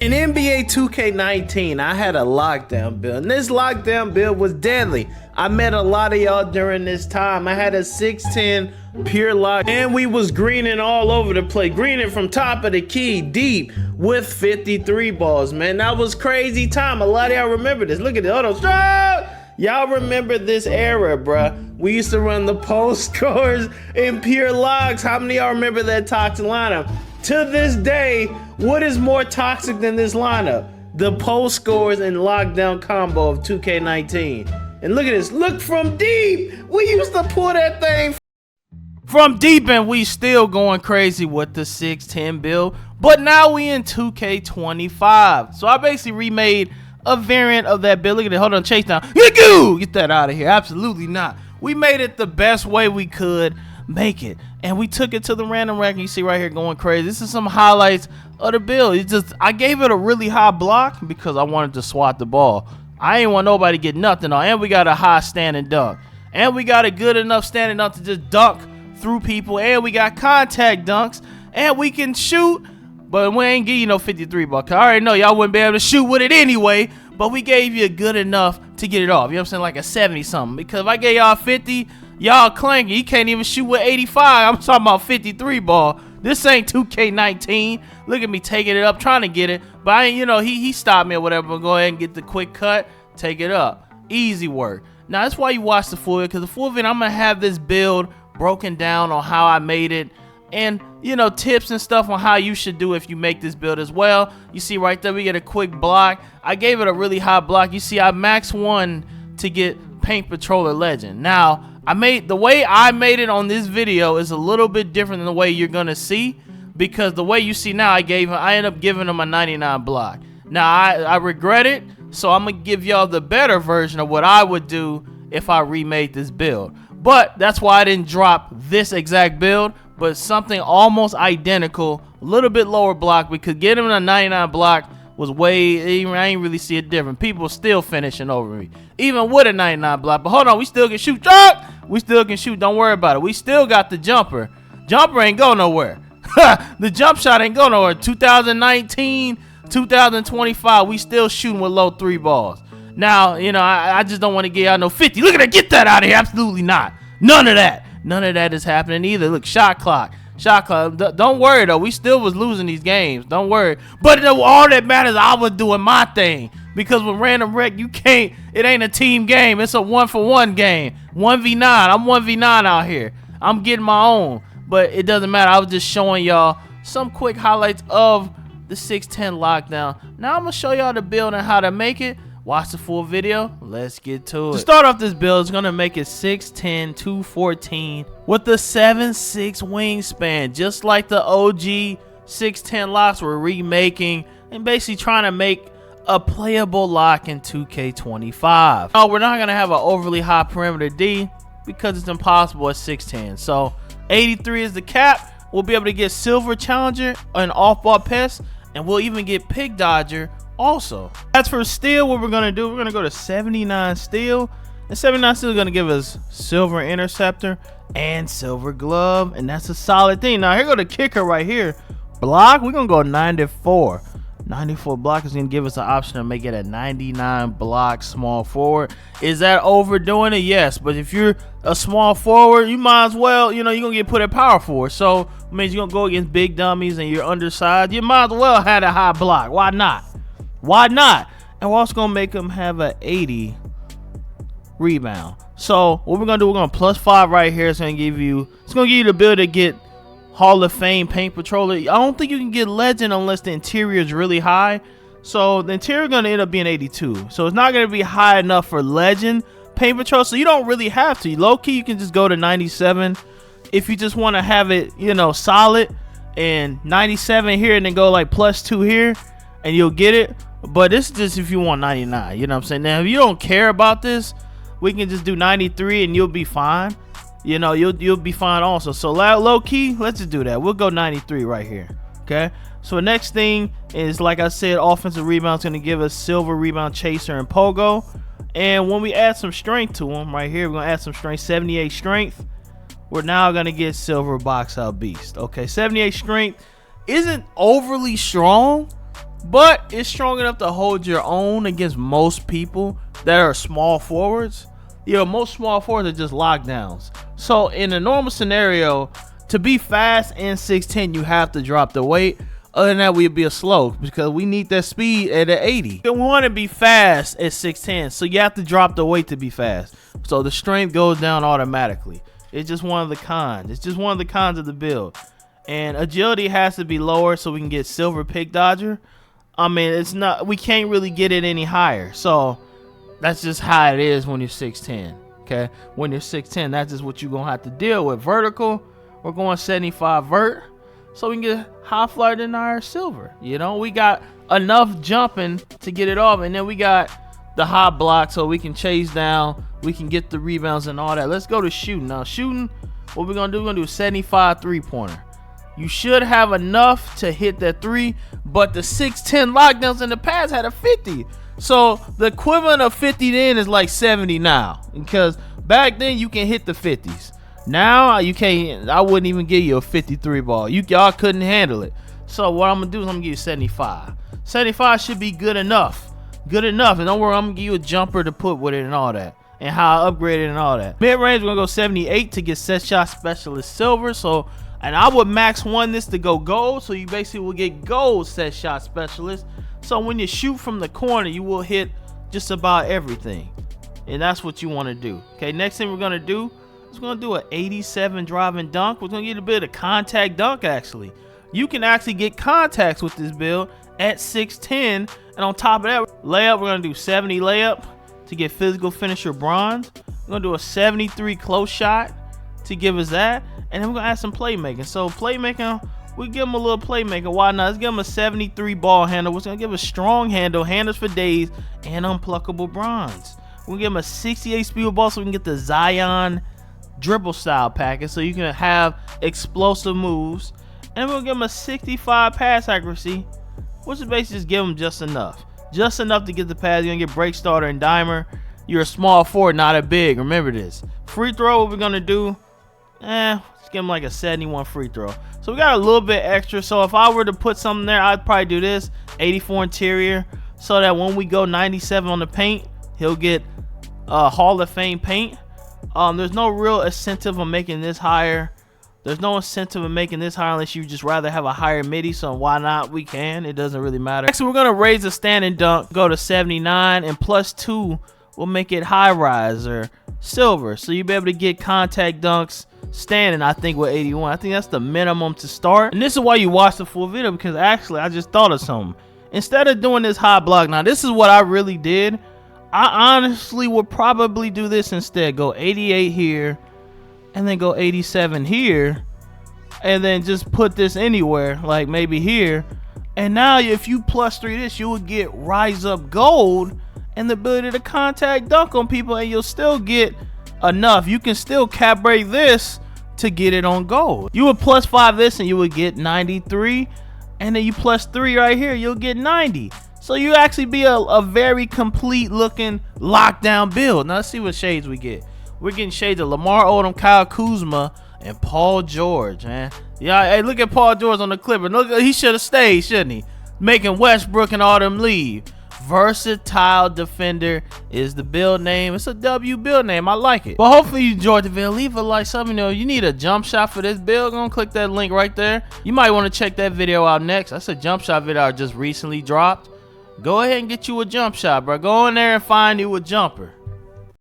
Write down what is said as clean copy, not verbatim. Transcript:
In NBA 2K19, I had a lockdown build, and this lockdown build was deadly. I met a lot of y'all during this time. I had a 6'10 pure lock, and we was greening all over the place, greening from top of the key, deep, with 53 balls, man. That was crazy time. A lot of y'all remember this. Look at this. Hold on. Y'all remember this era, bruh. We used to run the post scores in pure locks. How many of y'all remember that toxic lineup? To this day, what is more toxic than this lineup? The post scores and lockdown combo of 2K19. And look at this. Look from deep. We used to pull that thing from deep, and we still going crazy with the 6'10 build. But now we in 2K25. So I basically remade a variant of that build. Look at it. Hold on, chase down. Get that out of here. Absolutely not. We made it the best way we could make it, and we took it to the random rack. You see right here going crazy. This is some highlights of the build. It's just, I gave it a really high block because I wanted to swat the ball. I ain't want nobody to get nothing on. And we got a high standing dunk, and we got a good enough standing dunk to just dunk through people, and we got contact dunks, and we can shoot, but we ain't give you no 53 ball. I already know y'all wouldn't be able to shoot with it anyway, but we gave you good enough to get it off. You know what I'm saying? Like a 70 something, because if I gave y'all 50, y'all clanky. You can't even shoot with 85. I'm talking about 53 ball. This ain't 2K19. Look at me taking it up, trying to get it. But I ain't, you know, he stopped me or whatever. But go ahead and get the quick cut, take it up. Easy work. Now that's why you watch the full video, because the full video I'm gonna have this build broken down on how I made it, and you know, tips and stuff on how you should do if you make this build as well. You see right there, we get a quick block. I gave it a really high block. You see, I max 1 to get Paint Patroller Legend. Now the way I made it on this video is a little bit different than the way you're gonna see, because the way you see now, I ended up giving him a 99 block. Now I regret it, so I'm gonna give y'all the better version of what I would do if I remade this build. But that's why I didn't drop this exact build, but something almost identical, a little bit lower block. We could get him a 99 block. Was way, I ain't really see it different. People still finishing over me, even with a 99 block. But hold on, we still can shoot. We still can shoot. Don't worry about it. We still got the jumper. Jumper ain't go nowhere. The jump shot ain't go nowhere. 2019, 2025, we still shooting with low 3 balls. Now, you know, I just don't want to get y'all no 50. Look at that. Get that out of here. Absolutely not. None of that. None of that is happening either. Look, shot clock. Don't worry though, we still was losing these games. Don't worry. But all that matters, I was doing my thing, because with random rec, you can't. It ain't a team game. It's a 1-for-1 game. 1v9. I'm 1v9 out here. I'm getting my own, but it doesn't matter. I was just showing y'all some quick highlights of the 6'10 lockdown. Now I'm gonna show y'all the build and how to make it. Watch the full video. Let's get to it. To start off this build, it's gonna make it 6'10", 214 with the 7'6" wingspan, just like the OG 6'10 locks we're remaking and basically trying to make a playable lock in 2K25. No, we're not gonna have an overly high perimeter D because it's impossible at 6'10. So 83 is the cap. We'll be able to get Silver Challenger and off-ball pest, and we'll even get Pig Dodger also. As for steel, what we're gonna do, we're gonna go to 79 steel, and 79 steel is gonna give us Silver Interceptor and Silver Glove, and that's a solid thing. Now here go the kicker right here. Block, we're gonna go 94. 94 block is gonna give us the option to make it a 99 block small forward. Is that overdoing it? Yes, but if you're a small forward, you might as well, you know, you're gonna get put at power forward. So it means you're gonna go against big dummies and you're undersized. You might as well have a high block. Why not? Why not? And we're also gonna make them have a 80 rebound. So what we're gonna do, we're gonna +5 right here. It's gonna give you the ability to get Hall of Fame Paint Patroller. I don't think you can get Legend unless the interior is really high. So the interior is gonna end up being 82. So it's not gonna be high enough for Legend Paint Patrol. So you don't really have to. Low key, you can just go to 97 if you just want to have it, you know, solid, and 97 here, and then go like +2 here, and you'll get it. But this is just if you want 99, you know what I'm saying? Now if you don't care about this, we can just do 93 and you'll be fine. You know, you'll be fine also. So low key, let's just do that. We'll go 93 right here. Okay, so the next thing is, like I said, offensive rebound is going to give us Silver Rebound Chaser and Pogo. And when we add some strength to them right here, we're going to add some strength. 78 strength, we're now going to get Silver Box Out Beast. Okay, 78 strength isn't overly strong, but it's strong enough to hold your own against most people that are small forwards. You know, most small forwards are just lockdowns. So in a normal scenario, to be fast in 6'10", you have to drop the weight. Other than that, we'd be a slow because we need that speed at an 80. We want to be fast at 6'10", so you have to drop the weight to be fast. So the strength goes down automatically. It's just one of the cons. It's just one of the cons of the build. And agility has to be lower so we can get silver pick dodger. I mean, it's not, we can't really get it any higher. So that's just how it is when you're 6'10". Okay, when you're 6'10", that's just what you're gonna have to deal with. Vertical, we're going 75 vert, so we can get high flyer denier silver. You know, we got enough jumping to get it off, and then we got the high block so we can chase down, we can get the rebounds and all that. Let's go to shooting. Now shooting, what we're gonna do, we're gonna do 75 3-pointer. You should have enough to hit that 3, but the 6'10" lockdowns in the past had a 50. So the equivalent of 50 then is like 70 now, because back then you can hit the 50s. Now you can't. I wouldn't even give you a 53 ball. Y'all couldn't handle it. So what I'm gonna do is I'm gonna give you 75. 75 should be good enough. Good enough. And don't worry, I'm gonna give you a jumper to put with it and all that, and how I upgrade it and all that. Mid range, we're gonna go 78 to get set shot specialist silver. So, and I would max one this to go gold. So you basically will get gold set shot specialist. So when you shoot from the corner, you will hit just about everything, and that's what you want to do. Okay, next thing we're gonna do is we're gonna do an 87 driving dunk. We're gonna get a bit of contact dunk. Actually, you can actually get contacts with this build at 6'10", and on top of that, layup, we're gonna do 70 layup to get physical finisher bronze. We're gonna do a 73 close shot to give us that, and then we're gonna add some playmaking. So playmaking, we give him a little playmaker. Why not? Let's give him a 73 ball handle. We're gonna give a strong handle, handles for days, and unpluckable bronze. We're gonna give him a 68 speed with ball so we can get the Zion dribble style package so you can have explosive moves. And we're gonna give him a 65 pass accuracy, which is basically just give him just enough. Just enough to get the pass. You're gonna get break starter and dimer. You're a small forward, not a big. Remember this. Free throw, what we're gonna do, let's give him like a 71 free throw. So we got a little bit extra. So if I were to put something there, I'd probably do this 84 interior, so that when we go 97 on the paint, he'll get Hall of Fame paint. There's no real incentive of making this higher. There's no incentive of making this higher unless you just rather have a higher midi. So why not? We can. It doesn't really matter. Next, we're gonna raise the standing dunk, go to 79, and +2 will make it high rise or silver. So you'll be able to get contact dunks standing, I think, with 81. I think that's the minimum to start. And this is why you watch the full video, because actually I just thought of something. Instead of doing this high block, now this is what I really did. I honestly would probably do this instead. Go 88 here, and then go 87 here, and then just put this anywhere, like maybe here. And now if you +3 this, you will get rise up gold and the ability to contact dunk on people, and you'll still get enough. You can still cap break this to get it on gold. You would +5 this and you would get 93, and then you +3 right here, you'll get 90. So you actually be a very complete looking lockdown build. Now let's see what shades we get. We're getting shades of Lamar Odom, Kyle Kuzma, and Paul George, man. Yeah, hey, look at Paul George on the Clippers. Look, he should have stayed, shouldn't he? Making Westbrook and all them leave. Versatile defender is the build name. It's a W build name. I like it. But hopefully you enjoyed the video. Leave a like, something. You know, you need a jump shot for this build, go and click that link right there. You might want to check that video out next. That's a jump shot video I just recently dropped. Go ahead and get you a jump shot, bro. Go in there and find you a jumper.